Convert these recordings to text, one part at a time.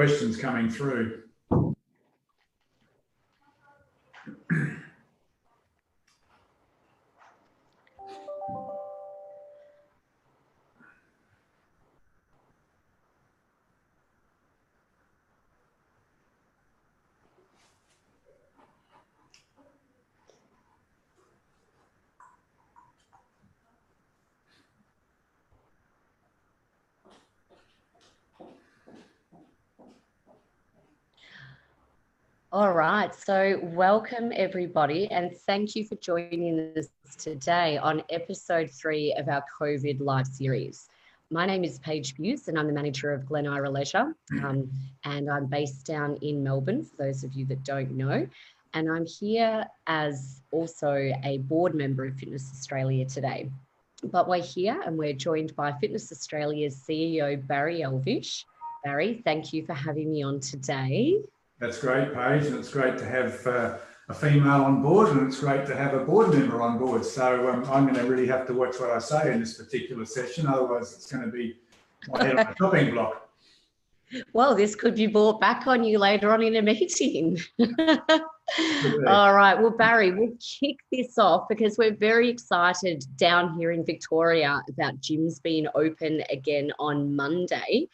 questions coming through. All right, so welcome everybody and thank you for joining us today on episode 3 of our COVID live series. My name is Paige Buse and I'm the manager of Glen Ira Leisure and I'm based down in Melbourne, for those of you that don't know. And I'm here as also a board member of Fitness Australia today. But we're here and we're joined by Fitness Australia's CEO, Barry Elvish. Barry, thank you for having me on today. That's great, Paige, and it's great to have a female on board, and it's great to have a board member on board. So I'm going to really have to watch what I say in this particular session, otherwise it's going to be my head on a chopping block. Well, this could be brought back on you later on in a meeting. All right, well, Barry, we'll kick this off because we're very excited down here in Victoria about gyms being open again on Monday.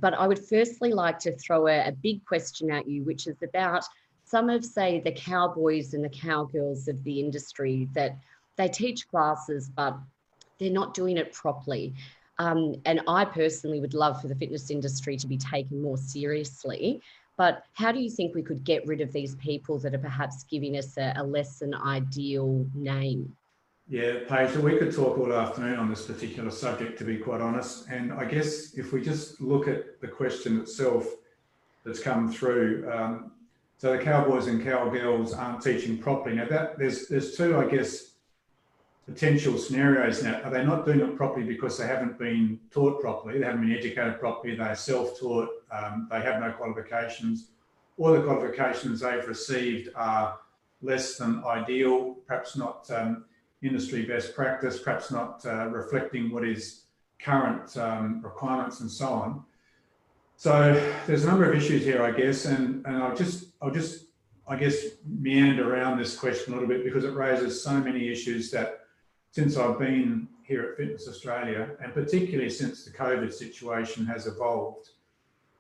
But I would firstly like to throw a big question at you, which is about some of, say, the cowboys and the cowgirls of the industry that they teach classes, but they're not doing it properly. And I personally would love for the fitness industry to be taken more seriously. But how do you think we could get rid of these people that are perhaps giving us a less than ideal name? Yeah, Paige, we could talk all afternoon on this particular subject, to be quite honest. And I guess if we just look at the question itself that's come through, so the cowboys and cowgirls aren't teaching properly. Now, there's two, I guess, potential scenarios now. Are they not doing it properly because they haven't been taught properly, they haven't been educated properly, they're self-taught, they have no qualifications, or the qualifications they've received are less than ideal, perhaps not industry best practice, perhaps not reflecting what is current requirements and so on. So there's a number of issues here, I guess, and I'll just I guess meander around this question a little bit because it raises so many issues that since I've been here at Fitness Australia, and particularly since the COVID situation has evolved,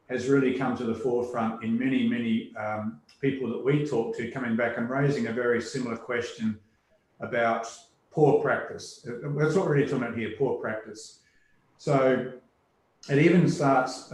has really come to the forefront in many people that we talk to coming back and raising a very similar question about poor practice. That's what we're really talking about here, poor practice. So it even starts,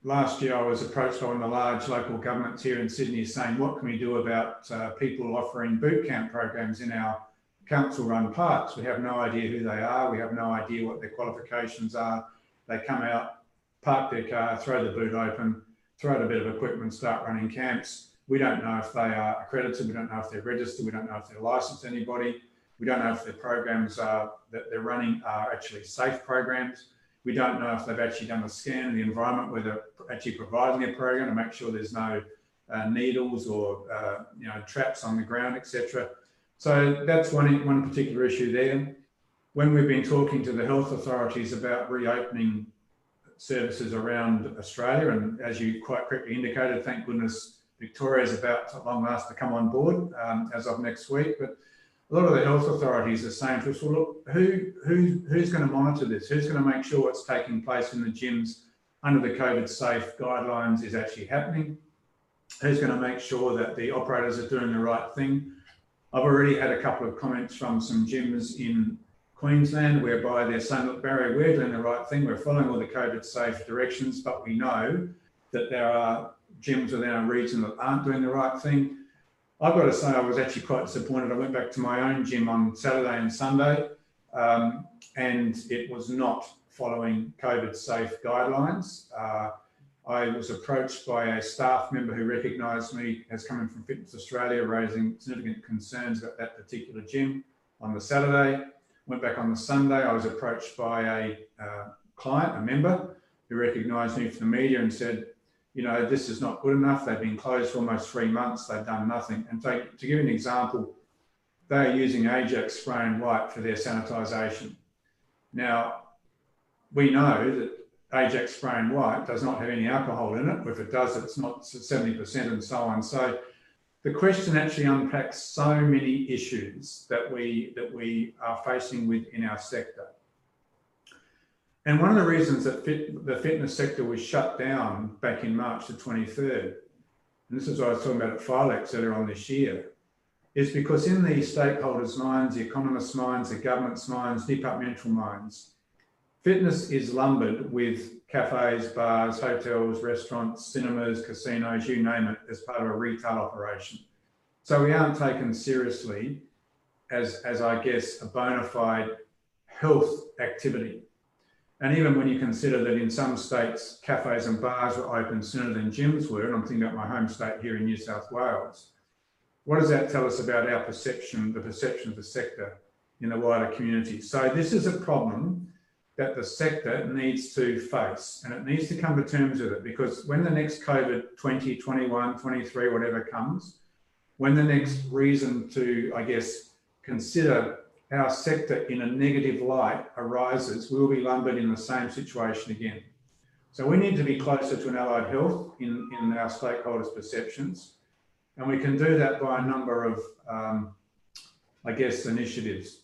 last year I was approached by one of the large local governments here in Sydney saying, what can we do about people offering boot camp programs in our council run parks? We have no idea who they are. We have no idea what their qualifications are. They come out, park their car, throw the boot open, throw out a bit of equipment, start running camps. We don't know if they are accredited. We don't know if they're registered. We don't know if they're licensed to anybody. We don't know if their programs that they're running are actually safe programs. We don't know if they've actually done a scan of the environment where they're actually providing their program to make sure there's no needles or traps on the ground, etc. So that's one particular issue there. When we've been talking to the health authorities about reopening services around Australia, and as you quite correctly indicated, thank goodness Victoria is about at long last to come on board as of next week. But a lot of the health authorities are saying to us, well, look, who's going to monitor this? Who's going to make sure what's taking place in the gyms under the COVID safe guidelines is actually happening? Who's going to make sure that the operators are doing the right thing? I've already had a couple of comments from some gyms in Queensland whereby they're saying, look, Barry, we're doing the right thing. We're following all the COVID safe directions, but we know that there are gyms within our region that aren't doing the right thing. I've got to say I was actually quite disappointed. I went back to my own gym on Saturday and Sunday and it was not following COVID safe guidelines. I was approached by a staff member who recognised me as coming from Fitness Australia, raising significant concerns about that particular gym on the Saturday. Went back on the Sunday. I was approached by a client, a member, who recognised me from the media and said, you know, this is not good enough. They've been closed for almost 3 months. They've done nothing. And to give you an example, they are using Ajax spray and wipe for their sanitisation. Now, we know that Ajax Spray and White does not have any alcohol in it. If it does, it's not 70% and so on. So the question actually unpacks so many issues that we are facing within our sector. And one of the reasons that the fitness sector was shut down back in March the 23rd, and this is what I was talking about at Philex earlier on this year, is because in the stakeholders' minds, the economists' minds, the government's minds, departmental minds, fitness is lumbered with cafes, bars, hotels, restaurants, cinemas, casinos, you name it, as part of a retail operation. So we aren't taken seriously as I guess, a bona fide health activity. And even when you consider that in some states, cafes and bars were open sooner than gyms were, and I'm thinking about my home state here in New South Wales, what does that tell us about our perception, the perception of the sector in the wider community? So this is a problem that the sector needs to face, and it needs to come to terms with it, because when the next COVID 20, 21, 23, whatever comes, when the next reason to, I guess, consider our sector in a negative light arises, we'll be lumbered in the same situation again. So we need to be closer to an allied health in our stakeholders' perceptions. And we can do that by a number of, I guess, initiatives.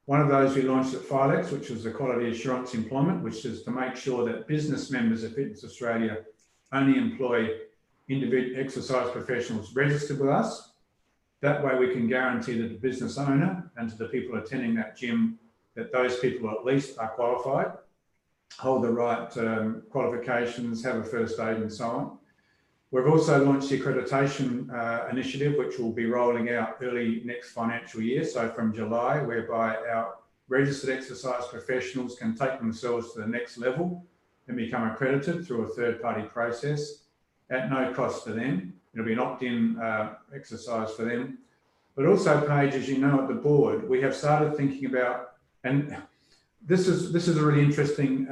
One of those we launched at Philex, which was the Quality Assurance Employment, which is to make sure that business members of Fitness Australia only employ individual exercise professionals registered with us. That way we can guarantee to the business owner and to the people attending that gym that those people at least are qualified, hold the right qualifications, have a first aid and so on. We've also launched the accreditation initiative, which will be rolling out early next financial year, so from July, whereby our registered exercise professionals can take themselves to the next level and become accredited through a third-party process at no cost to them. It'll be an opt-in exercise for them. But also, Paige, as you know, at the board, we have started thinking about, and this is a really interesting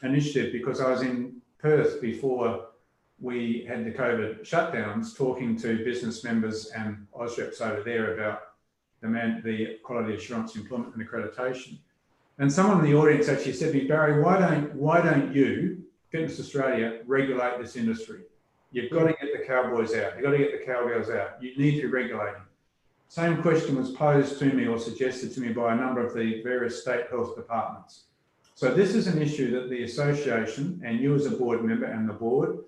initiative, because I was in Perth before we had the COVID shutdowns, talking to business members and AusReps over there about the quality assurance employment and accreditation. And someone in the audience actually said to me, Barry, why don't you, Fitness Australia, regulate this industry? You've got to get the cowboys out. You've got to get the cowgirls out. You need to regulate them. Same question was posed to me or suggested to me by a number of the various state health departments. So this is an issue that the association and you as a board member and the board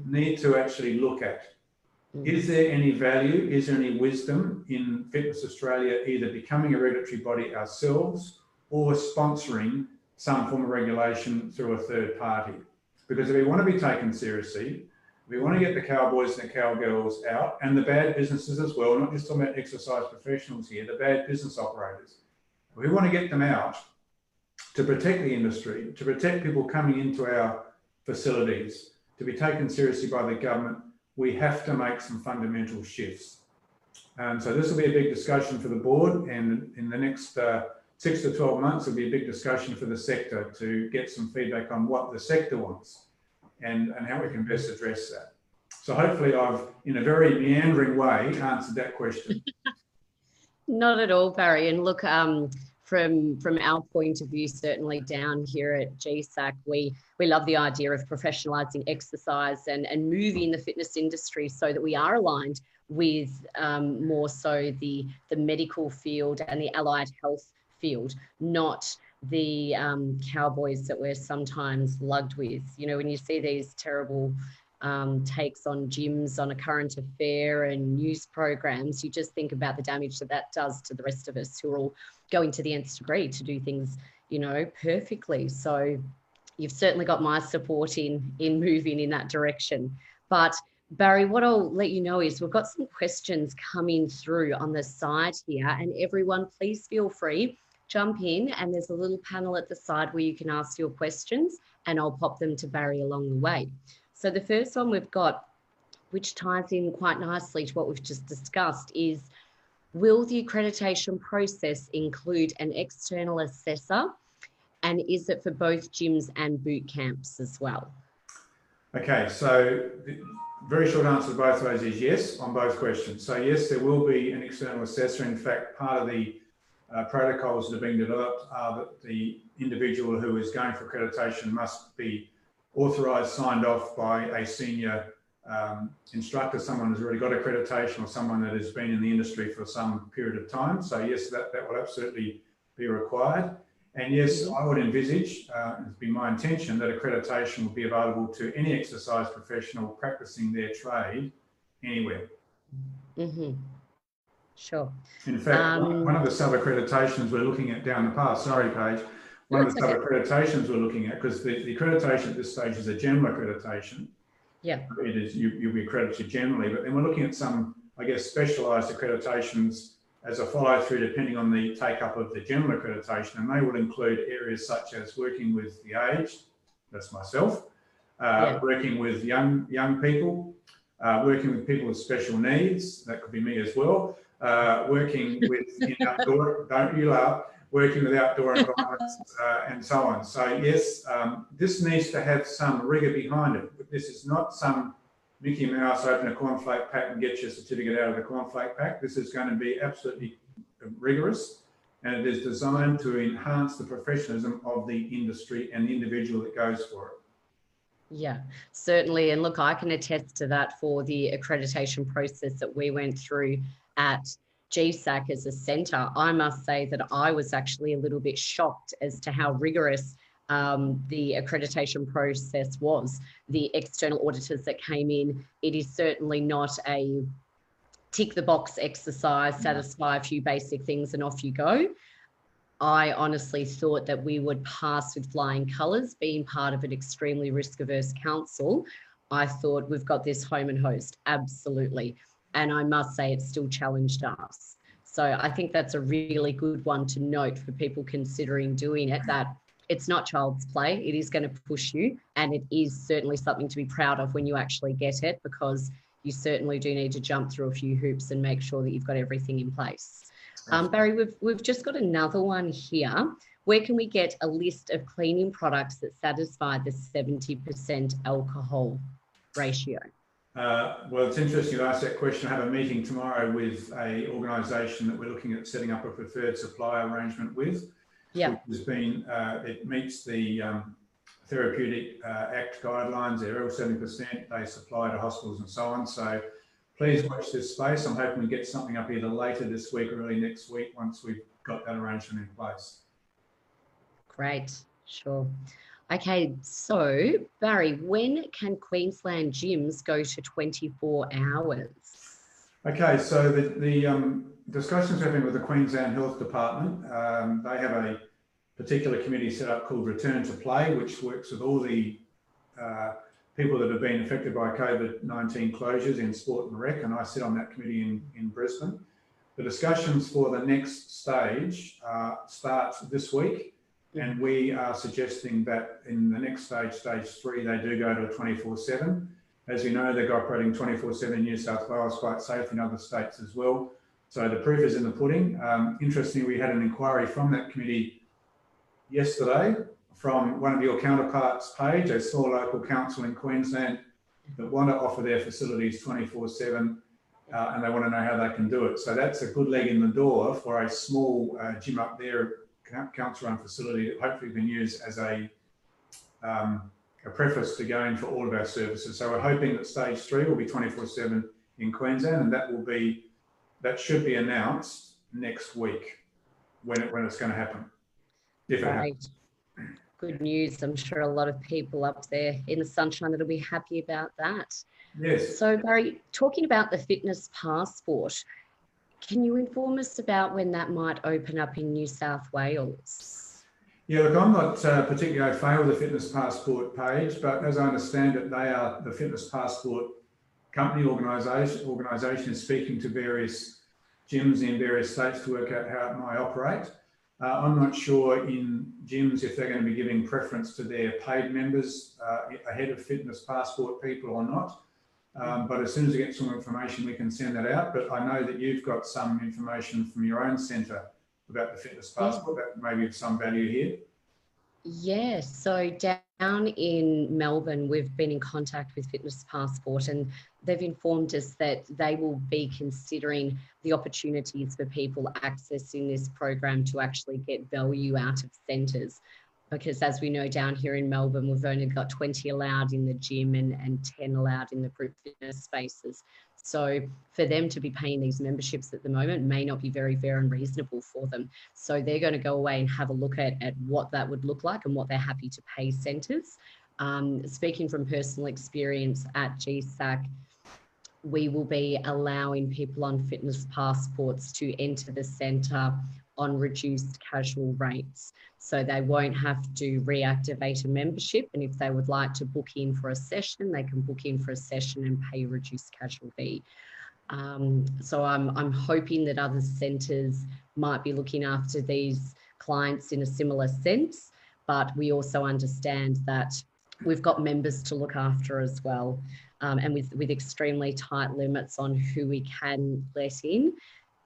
need to actually look at. Is there any value, is there any wisdom in Fitness Australia either becoming a regulatory body ourselves or sponsoring some form of regulation through a third party? Because if we want to be taken seriously, we want to get the cowboys and the cowgirls out, and the bad businesses as well, not just talking about exercise professionals here, the bad business operators. We want to get them out to protect the industry, to protect people coming into our facilities, to be taken seriously by the government. We have to make some fundamental shifts. So this will be a big discussion for the board, and in the next 6 to 12 months, it'll be a big discussion for the sector to get some feedback on what the sector wants and how we can best address that. So hopefully I've, in a very meandering way, answered that question. Not at all, Barry. And look, from our point of view, certainly down here at GSAC, we love the idea of professionalising exercise and moving the fitness industry so that we are aligned with more so the medical field and the allied health field, not the cowboys that we're sometimes lugged with. You know, when you see these terrible takes on gyms on a current affair and news programs, you just think about the damage that does to the rest of us who are all going to the nth degree to do things, you know, perfectly. So you've certainly got my support in moving in that direction. But Barry, what I'll let you know is we've got some questions coming through on the side here, and everyone, please feel free, jump in, and there's a little panel at the side where you can ask your questions and I'll pop them to Barry along the way. So the first one we've got, which ties in quite nicely to what we've just discussed, is will the accreditation process include an external assessor, and is it for both gyms and boot camps as well? Okay, so the very short answer to both of those is yes on both questions. So yes, there will be an external assessor. In fact, part of the protocols that are being developed are that the individual who is going for accreditation must be authorised, signed off by a senior instructor, someone who's already got accreditation or someone that has been in the industry for some period of time. So yes, that will absolutely be required. And yes, I would envisage, it'd be my intention, that accreditation will be available to any exercise professional practicing their trade anywhere. Mm-hmm. Sure. In fact, one of the sub-accreditations we're looking at down the path, sorry, Paige, one of the sub-accreditations we're looking at, because the accreditation at this stage is a general accreditation. Yeah. It is, you'll be accredited generally, but then we're looking at some, I guess, specialised accreditations as a follow-through depending on the take-up of the general accreditation, and they will include areas such as working with the aged, that's myself, working with young people, working with people with special needs, that could be me as well, working with outdoor, don't you laugh, working with outdoor environments and so on. So yes, this needs to have some rigour behind it. This is not some Mickey Mouse, open a cornflake pack and get your certificate out of the cornflake pack. This is going to be absolutely rigorous, and it is designed to enhance the professionalism of the industry and the individual that goes for it. Yeah, certainly. And look, I can attest to that for the accreditation process that we went through at GSAC as a centre. I must say that I was actually a little bit shocked as to how rigorous the accreditation process was. The external auditors that came in, it is certainly not a tick the box exercise, satisfy a few basic things and off you go. I honestly thought that we would pass with flying colours. Being part of an extremely risk-averse council, I thought we've got this home and host, absolutely. And I must say it still challenged us. So I think that's a really good one to note for people considering doing it, that it's not child's play. It is going to push you, and it is certainly something to be proud of when you actually get it, because you certainly do need to jump through a few hoops and make sure that you've got everything in place. Barry, we've just got another one here. Where can we get a list of cleaning products that satisfy the 70% alcohol ratio? Well, it's interesting you asked that question. I have a meeting tomorrow with an organisation that we're looking at setting up a preferred supplier arrangement with. Yeah. It meets the Therapeutic Act guidelines. They're all 70%. They supply to hospitals and so on. So please watch this space. I'm hoping we get something up either later this week or early next week once we've got that arrangement in place. Great, sure. Okay, so Barry, when can Queensland gyms go to 24 hours? Okay, so the discussions we're having with the Queensland Health Department, they have a particular committee set up called Return to Play, which works with all the people that have been affected by COVID-19 closures in sport and rec, and I sit on that committee in Brisbane. The discussions for the next stage start this week, and we are suggesting that in the next stage, stage 3, they do go to a 24/7. As you know, they're operating 24/7 in New South Wales, quite safe in other states as well. So the proof is in the pudding. Interestingly, we had an inquiry from that committee yesterday from one of your counterparts, Paige, a small local council in Queensland that want to offer their facilities 24/7, and they want to know how they can do it. So that's a good leg in the door for a small gym up there, council-run facility that hopefully we can use as a preface to going for all of our services. So we're hoping that stage 3 will be 24/7 in Queensland, and that should be announced next week when it's going to happen, if it happens. Good news. I'm sure a lot of people up there in the sunshine that'll be happy about that. Yes. So Barry, talking about the fitness passport, can you inform us about when that might open up in New South Wales? Yeah, look, I'm not particularly au fait with the fitness passport page, but as I understand it, they are the fitness passport company organisation is speaking to various gyms in various states to work out how it might operate. I'm not sure in gyms if they're going to be giving preference to their paid members ahead of fitness passport people or not. But as soon as we get some information, we can send that out. But I know that you've got some information from your own centre about the fitness passport that may be of some value here. Yes, so down Down in Melbourne, we've been in contact with Fitness Passport, and they've informed us that they will be considering the opportunities for people accessing this program to actually get value out of centres. Because as we know, down here in Melbourne, we've only got 20 allowed in the gym and 10 allowed in the group fitness spaces. So for them to be paying these memberships at the moment may not be very fair and reasonable for them. So they're going to go away and have a look at what that would look like and what they're happy to pay centres. Speaking from personal experience at GSAC, we will be allowing people on fitness passports to enter the centre on reduced casual rates. So they won't have to reactivate a membership. And if they would like to book in for a session, they can book in for a session and pay a reduced casual fee. So I'm hoping that other centres might be looking after these clients in a similar sense, but we also understand that we've got members to look after as well. And with extremely tight limits on who we can let in,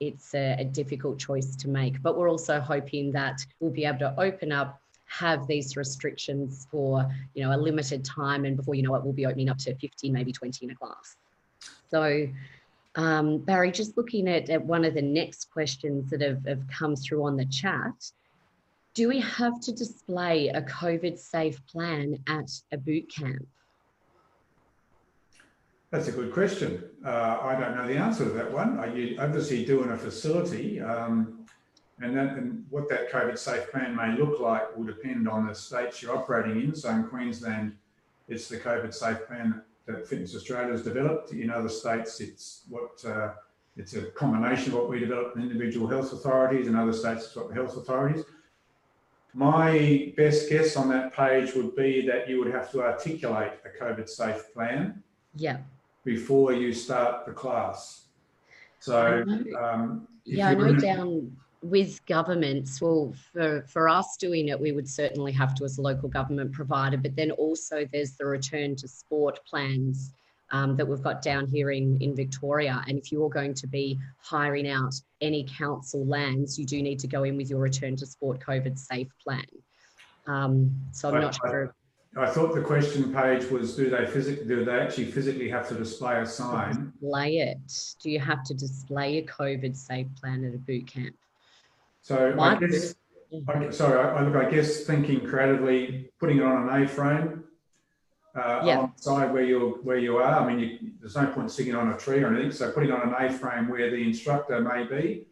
it's a difficult choice to make. But we're also hoping that we'll be able to open up, have these restrictions for, a limited time, and before you know it, we'll be opening up to 50, maybe 20 in a class. So Barry, just looking at one of the next questions that have come through on the chat, do we have to display a COVID-safe plan at a boot camp? That's a good question. I don't know the answer to that one. You obviously doing a facility, and what that COVID-safe plan may look like will depend on the states you're operating in. So in Queensland, it's the COVID-safe plan that Fitness Australia has developed. In other states, it's a combination of what we develop in individual health authorities. In other states, it's what the health authorities. My best guess on that page would be that you would have to articulate a COVID-safe plan. Yeah. Before you start the class. So I know down with governments, well, for us doing it, we would certainly have to as a local government provider, but then also there's the return to sport plans that we've got down here in Victoria. And if you're going to be hiring out any council lands, you do need to go in with your return to sport COVID safe plan. So I'm not sure. I thought the question page was, do they actually physically have to display a sign? Display it. Do you have to display a COVID safe plan at a boot camp? So I guess thinking creatively, putting it on an A-frame alongside where you are. I mean, there's no point sticking it on a tree or anything. So putting on an A-frame where the instructor may be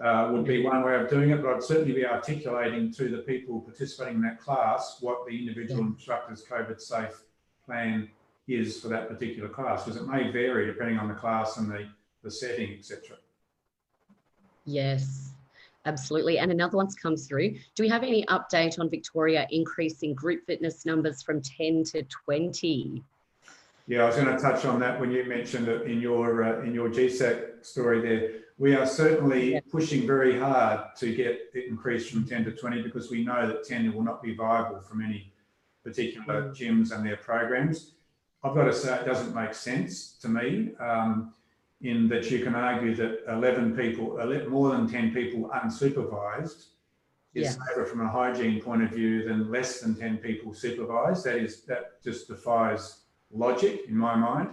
would be one way of doing it, but I'd certainly be articulating to the people participating in that class what the individual instructor's COVID safe plan is for that particular class, because it may vary depending on the class and the setting, etc. Yes, absolutely. And another one's come through. Do we have any update on Victoria increasing group fitness numbers from 10 to 20? Yeah, I was going to touch on that when you mentioned it in your GSAC story there. We are certainly pushing very hard to get it increased from 10 to 20 because we know that 10 will not be viable from any particular gyms and their programs. I've got to say it doesn't make sense to me in that you can argue that 11 people, more than 10 people unsupervised is safer from a hygiene point of view than less than 10 people supervised. That just defies logic in my mind.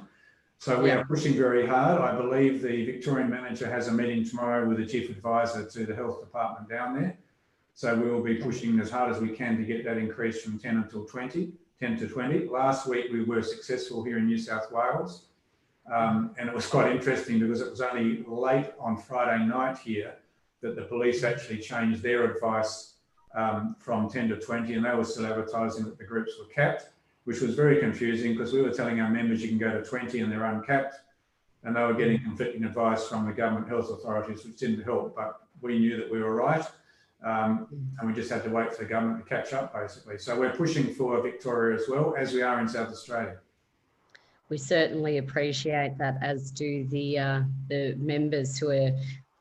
So we are pushing very hard. I believe the Victorian manager has a meeting tomorrow with the chief advisor to the health department down there. So we will be pushing as hard as we can to get that increase from 10 to 20. Last week we were successful here in New South Wales. And it was quite interesting because it was only late on Friday night here that the police actually changed their advice from 10 to 20, and they were still advertising that the groups were capped, which was very confusing because we were telling our members you can go to 20 and they're uncapped, and they were getting conflicting advice from the government health authorities, which didn't help, but we knew that we were right, and we just had to wait for the government to catch up, basically. So we're pushing for Victoria as well, as we are in South Australia. We certainly appreciate that, as do the members who are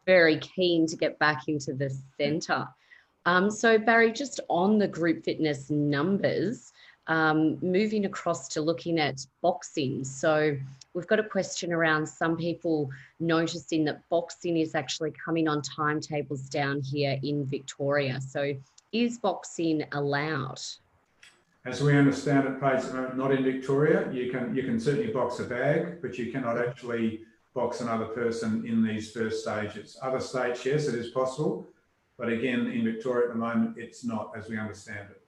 very keen to get back into the centre. So Barry, just on the group fitness numbers, moving across to looking at boxing. So we've got a question around some people noticing that boxing is actually coming on timetables down here in Victoria. So is boxing allowed? As we understand it, Paige, not in Victoria. You can certainly box a bag, but you cannot actually box another person in these first stages. Other states, yes, it is possible, but again, in Victoria at the moment, it's not, as we understand it.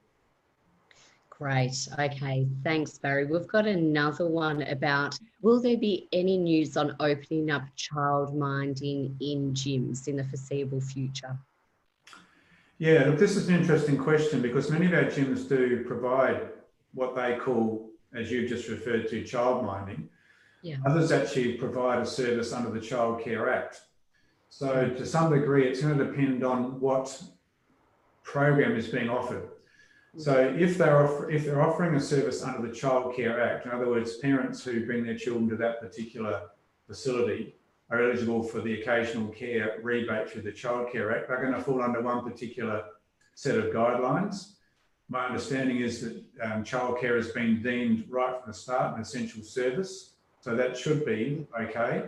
Great. Okay. Thanks, Barry. We've got another one about, will there be any news on opening up child minding in gyms in the foreseeable future? Yeah, look, this is an interesting question because many of our gyms do provide what they call, as you just referred to, child minding. Yeah. Others actually provide a service under the Child Care Act. So to some degree, it's going to depend on what program is being offered. So if they're offering a service under the Child Care Act, in other words, parents who bring their children to that particular facility are eligible for the occasional care rebate through the Child Care Act, they're going to fall under one particular set of guidelines. My understanding is that childcare has been deemed right from the start an essential service, so that should be okay.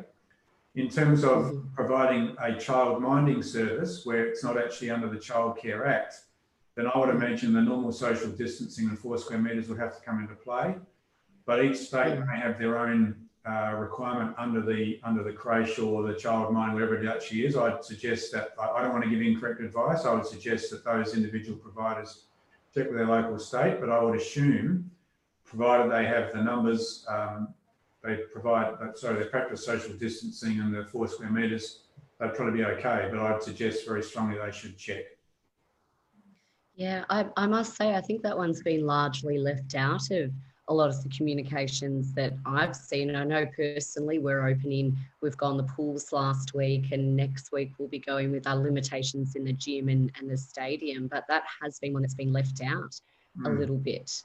In terms of providing a child minding service where it's not actually under the Child Care Act, then I would imagine the normal social distancing and 4 square metres would have to come into play. But each state may have their own requirement under the creche or the child minding, whatever it actually is. I'd suggest that, I don't want to give incorrect advice, I would suggest that those individual providers check with their local state, but I would assume, provided they have the numbers, they practice social distancing and the 4 square metres, they'd probably be okay, but I'd suggest very strongly they should check. Yeah, I must say, I think that one's been largely left out of a lot of the communications that I've seen. I know personally we've gone the pools last week, and next week we'll be going with our limitations in the gym and the stadium, but that has been one that's been left out a little bit.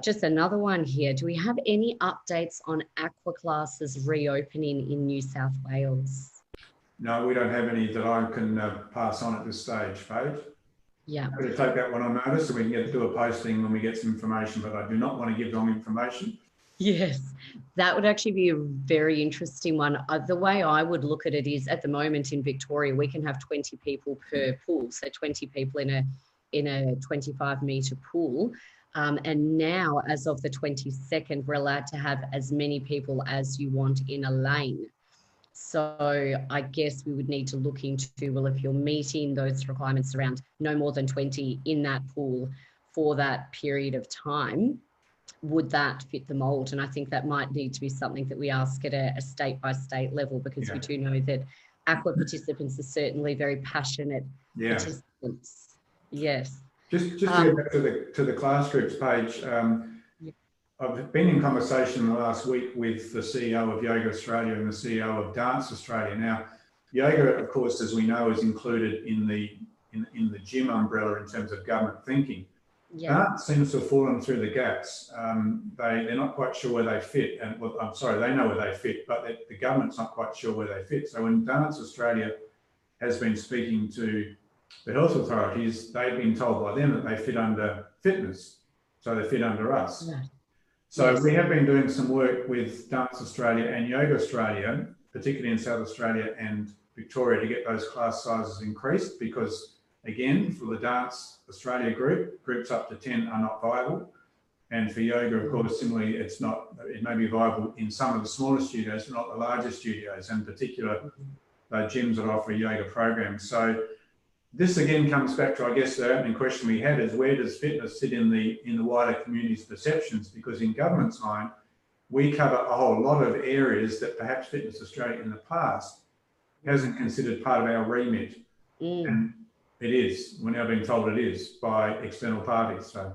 Just another one here. Do we have any updates on aqua classes reopening in New South Wales? No, we don't have any that I can pass on at this stage, Paige. Yeah. I'm going to take that one on notice so we can do a posting when we get some information, but I do not want to give wrong information. Yes, that would actually be a very interesting one. The way I would look at it is, at the moment in Victoria, we can have 20 people per pool, so 20 people in a 25-metre pool. And now, as of the 22nd, we're allowed to have as many people as you want in a lane. So I guess we would need to look into, well, if you're meeting those requirements around no more than 20 in that pool for that period of time, would that fit the mould? And I think that might need to be something that we ask at a state-by-state level, because we do know that aqua participants are certainly very passionate participants. Yes. Just to get back to the class groups page, I've been in conversation the last week with the CEO of Yoga Australia and the CEO of Dance Australia. Now, yoga, of course, as we know, is included in the gym umbrella in terms of government thinking. Dance seems to have fallen through the gaps. They're not quite sure where they fit, and well, I'm sorry, they know where they fit, but the government's not quite sure where they fit. So when Dance Australia has been speaking to the health authorities, they've been told by them that they fit under fitness, so they fit under us. So we have been doing some work with Dance Australia and Yoga Australia, particularly in South Australia and Victoria, to get those class sizes increased, because again, for the Dance Australia groups up to 10 are not viable. And for yoga, of course, similarly, it may be viable in some of the smaller studios, but not the larger studios, and in particular, gyms that offer yoga programs. So this again comes back to, I guess, the opening question we had is, where does fitness sit in the wider community's perceptions? Because in government's mind, we cover a whole lot of areas that perhaps Fitness Australia in the past hasn't considered part of our remit. And it is. We're now being told it is by external parties. So.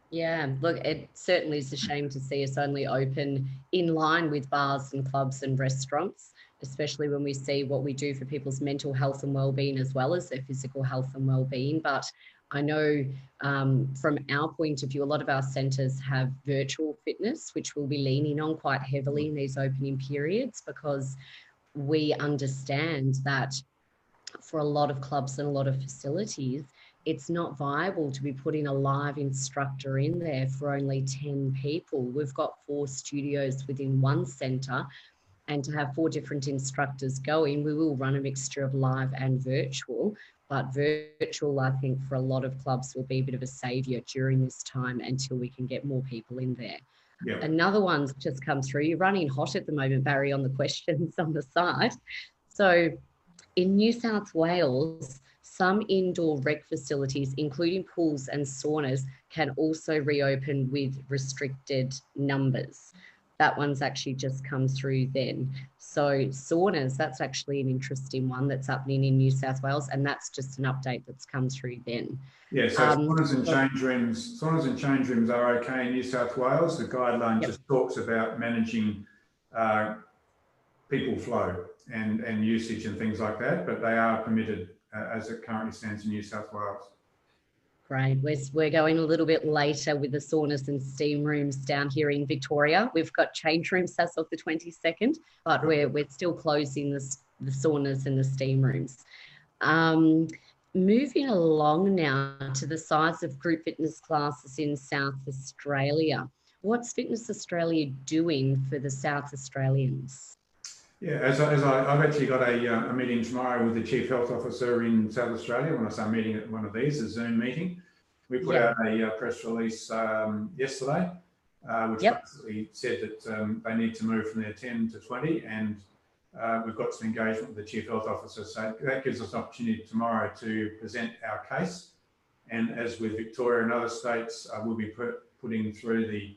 Yeah, look, it certainly is a shame to see us only open in line with bars and clubs and restaurants, especially when we see what we do for people's mental health and well-being as well as their physical health and well-being. But I know from our point of view, a lot of our centres have virtual fitness, which we'll be leaning on quite heavily in these opening periods, because we understand that for a lot of clubs and a lot of facilities, it's not viable to be putting a live instructor in there for only 10 people. We've got 4 studios within one centre, and to have 4 different instructors going, we will run a mixture of live and virtual. but virtual, I think, for a lot of clubs will be a bit of a saviour during this time until we can get more people in there. Yeah. Another one's just come through. You're running hot at the moment, Barry, on the questions on the site. So in New South Wales, some indoor rec facilities, including pools and saunas, can also reopen with restricted numbers. That one's actually just come through then. So saunas, that's actually an interesting one that's happening in New South Wales, and that's just an update that's come through then. Yeah, so saunas and change rooms are okay in New South Wales. The guideline just talks about managing people flow and usage and things like that, but they are permitted as it currently stands in New South Wales. Great. We're going a little bit later with the saunas and steam rooms down here in Victoria. We've got change rooms as of the 22nd, but we're still closing the saunas and the steam rooms. Moving along now to the size of group fitness classes in South Australia. What's Fitness Australia doing for the South Australians? Yeah, I've actually got a meeting tomorrow with the Chief Health Officer in South Australia. When I say meeting at one of these, a Zoom meeting, we put out a press release yesterday, which basically said that they need to move from their 10 to 20, and we've got some engagement with the Chief Health Officer. So that gives us an opportunity tomorrow to present our case. And as with Victoria and other states, we'll be putting through the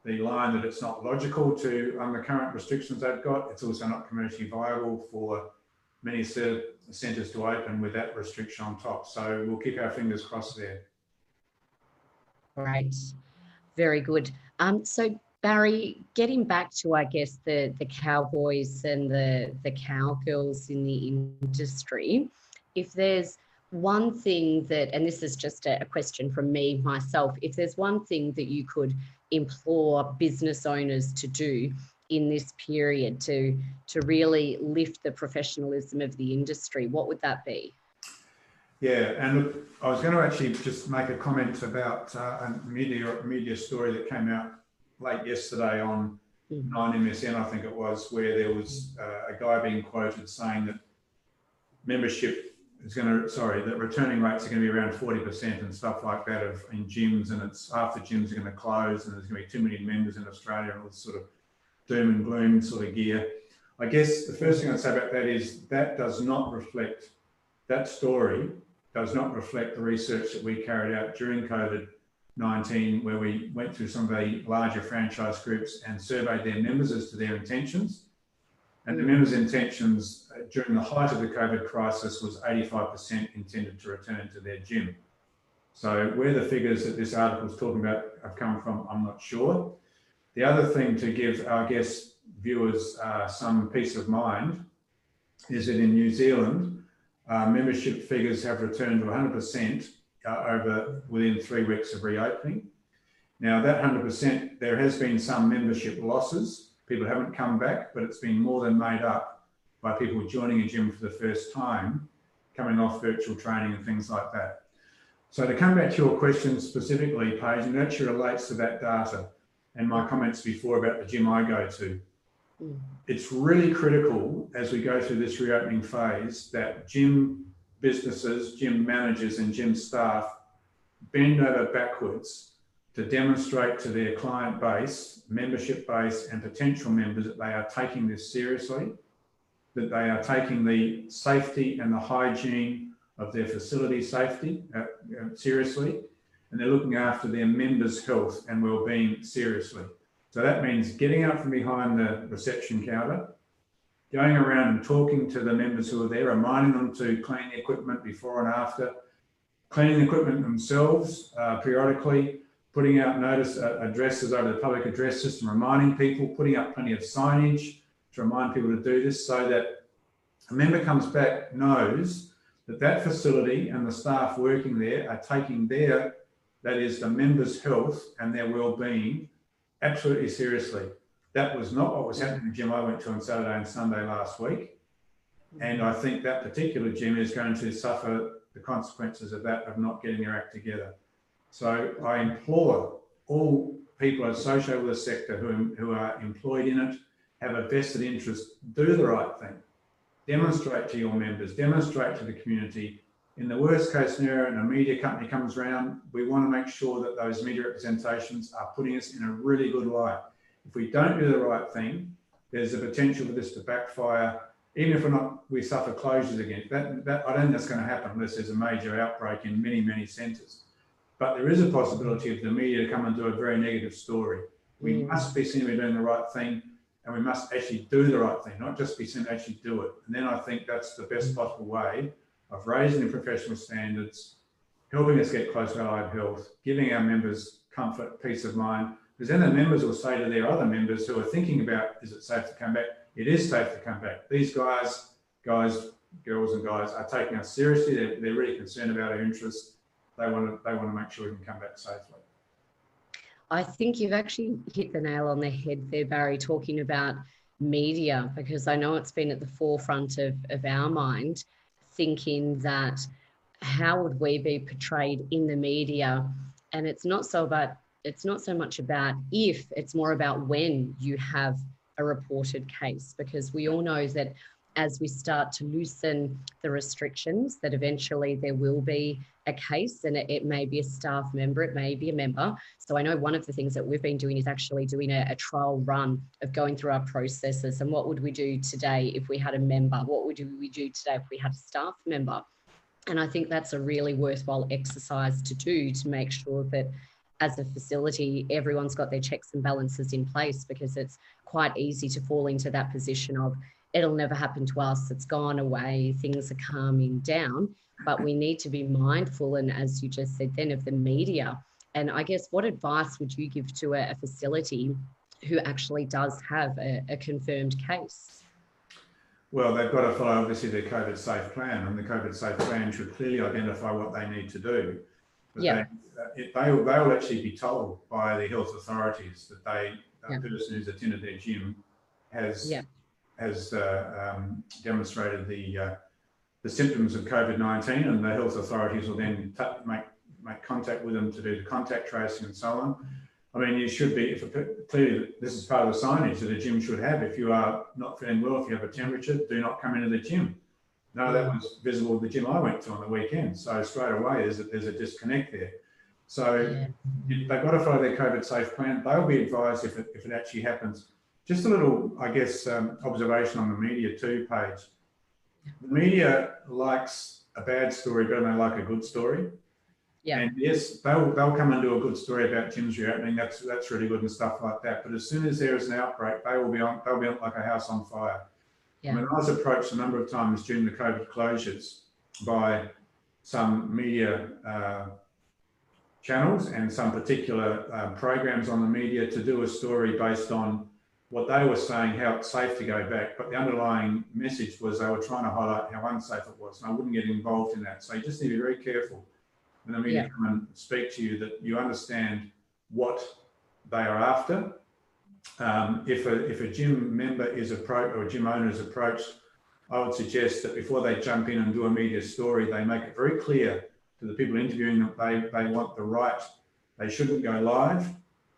line that it's not logical to, the current restrictions they've got. It's also not commercially viable for many centres to open with that restriction on top. So we'll keep our fingers crossed there. Great. Very good. So Barry, getting back to, I guess, the cowboys and the cowgirls in the industry, if there's one thing that, and this is just a question from me, myself, if there's one thing that you could implore business owners to do in this period to really lift the professionalism of the industry, what would that be? Yeah, and look, I was going to actually just make a comment about a media story that came out late yesterday on 9MSN, I think it was, where there was a guy being quoted saying that that returning rates are going to be around 40% and stuff like that in gyms, and it's after gyms are going to close and there's going to be 2 million members in Australia and all this sort of doom and gloom sort of gear. I guess the first thing I'd say about that is that story does not reflect the research that we carried out during COVID-19, where we went through some of the larger franchise groups and surveyed their members as to their intentions. And the members' intentions during the height of the COVID crisis was 85% intended to return to their gym. So where the figures that this article is talking about have come from, I'm not sure. The other thing to give our guest viewers some peace of mind is that in New Zealand, membership figures have returned to 100% within 3 weeks of reopening. Now that 100%, there has been some membership losses. People haven't come back, but it's been more than made up by people joining a gym for the first time, coming off virtual training and things like that. So to come back to your question specifically, Paige, and that actually relates to that data and my comments before about the gym I go to. It's really critical as we go through this reopening phase that gym businesses, gym managers and gym staff bend over backwards to demonstrate to their client base, membership base and potential members that they are taking this seriously, that they are taking the safety and the hygiene of their facility safety seriously, and they're looking after their members' health and well-being seriously. So that means getting out from behind the reception counter, going around and talking to the members who are there, reminding them to clean the equipment before and after, cleaning the equipment themselves periodically, putting out addresses over the public address system, reminding people, putting up plenty of signage to remind people to do this so that a member comes back, knows that that facility and the staff working there are taking the members' health and their well-being absolutely seriously. That was not what was happening in the gym I went to on Saturday and Sunday last week. And I think that particular gym is going to suffer the consequences of that, of not getting their act together. So I implore all people associated with the sector who are employed in it, have a vested interest, do the right thing. Demonstrate to your members, demonstrate to the community in the worst case scenario and a media company comes around, we want to make sure that those media representations are putting us in a really good light. If we don't do the right thing, there's a potential for this to backfire. Even if we suffer closures again. That I don't think that's going to happen unless there's a major outbreak in many, many centres. But there is a possibility of the media to come and do a very negative story. We must be seen to be doing the right thing, and we must actually do the right thing, not just be seen to actually do it. And then I think that's the best possible way of raising the professional standards, helping us get close to allied health, giving our members comfort, peace of mind. Because then the members will say to their other members who are thinking about, is it safe to come back? It is safe to come back. These girls and guys are taking us seriously. They're really concerned about our interests. They want to make sure we can come back safely. I think you've actually hit the nail on the head there, Barry, talking about media, because I know it's been at the forefront of our mind, thinking that how would we be portrayed in the media? And it's not so much about if, it's more about when you have a reported case, because we all know that as we start to loosen the restrictions, that eventually there will be a case, and it may be a staff member, it may be a member. So I know one of the things that we've been doing is actually doing a trial run of going through our processes and what would we do today if we had a member? What would we do today if we had a staff member? And I think that's a really worthwhile exercise to do, to make sure that as a facility, everyone's got their checks and balances in place, because it's quite easy to fall into that position of it'll never happen to us, it's gone away, things are calming down. But we need to be mindful, and as you just said then, of the media. And I guess, what advice would you give to a facility who actually does have a confirmed case? Well, they've got to follow, obviously, their COVID safe plan, and the COVID safe plan should clearly identify what they need to do. Yeah. They will actually be told by the health authorities that a person who's attended their gym has demonstrated the symptoms of COVID-19, and the health authorities will then make contact with them to do the contact tracing and so on. I mean, you should be, clearly this is part of the signage that a gym should have. If you are not feeling well, if you have a temperature, do not come into the gym. No, that was visible at the gym I went to on the weekend. So straight away, there's a disconnect there. So they've got to follow their COVID safe plan. They'll be advised if it actually happens. Just a little, I guess, observation on the media too page. The media likes a bad story better than they like a good story. Yeah. And yes, they'll come and do a good story about gyms reopening. That's really good and stuff like that. But as soon as there is an outbreak, they'll be on like a house on fire. Yeah. I mean, I was approached a number of times during the COVID closures by some media channels and some particular programs on the media to do a story based on what they were saying, how it's safe to go back. But the underlying message was they were trying to highlight how unsafe it was. And I wouldn't get involved in that. So you just need to be very careful when the media come and speak to you, that you understand what they are after. If a gym member is approached or a gym owner is approached, I would suggest that before they jump in and do a media story, they make it very clear to the people interviewing that they want the right. They shouldn't go live.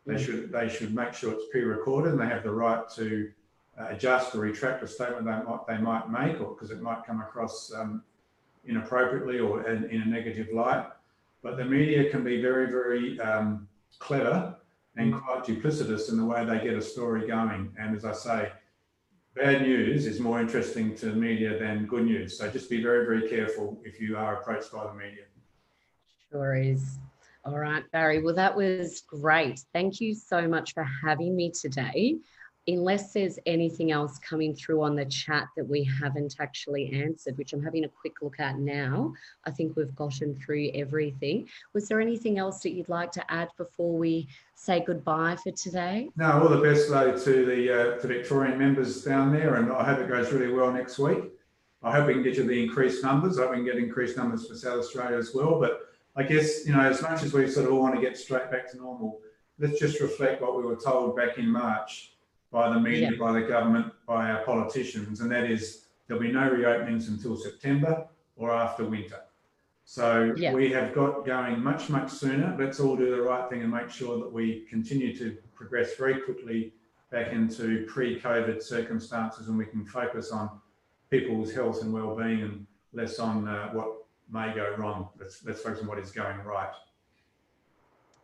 They should make sure it's pre-recorded, and they have the right to adjust or retract a statement they might make, or because it might come across inappropriately or in a negative light. But the media can be very, very clever and quite duplicitous in the way they get a story going. And as I say, bad news is more interesting to the media than good news. So just be very, very careful if you are approached by the media. Sure is. All right, Barry. Well, that was great. Thank you so much for having me today. Unless there's anything else coming through on the chat that we haven't actually answered, which I'm having a quick look at now, I think we've gotten through everything. Was there anything else that you'd like to add before we say goodbye for today? No, all the best though to the Victorian members down there, and I hope it goes really well next week. I hope we can get you the increased numbers. I hope we can get increased numbers for South Australia as well. But I guess, you know, as much as we sort of all want to get straight back to normal, let's just reflect what we were told back in March by the media, by the government, by our politicians, and that is there'll be no reopenings until September or after winter. So we have got going much, much sooner. Let's all do the right thing and make sure that we continue to progress very quickly back into pre-COVID circumstances, and we can focus on people's health and well-being and less on may go wrong. Let's focus on what is going right.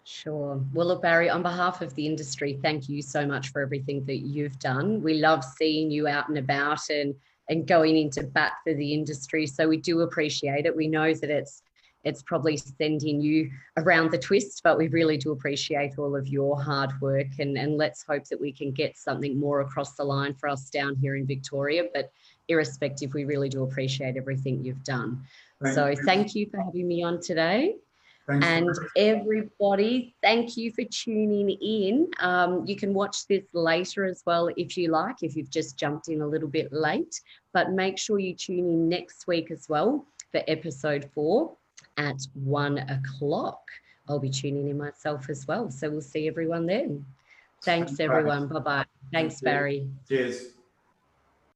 Sure. Well, look, Barry, on behalf of the industry, thank you so much for everything that you've done. We love seeing you out and about and going into bat for the industry. So we do appreciate it. We know that it's probably sending you around the twist, but we really do appreciate all of your hard work, and let's hope that we can get something more across the line for us down here in Victoria. But irrespective, we really do appreciate everything you've done. Thank you for having me on today. Thanks. And everybody, thank you for tuning in. You can watch this later as well if you like, if you've just jumped in a little bit late, but make sure you tune in next week as well for episode 4 at 1 o'clock. I'll be tuning in myself as well. So we'll see everyone then. Thanks everyone. Bye-bye. Thanks, Barry. Cheers.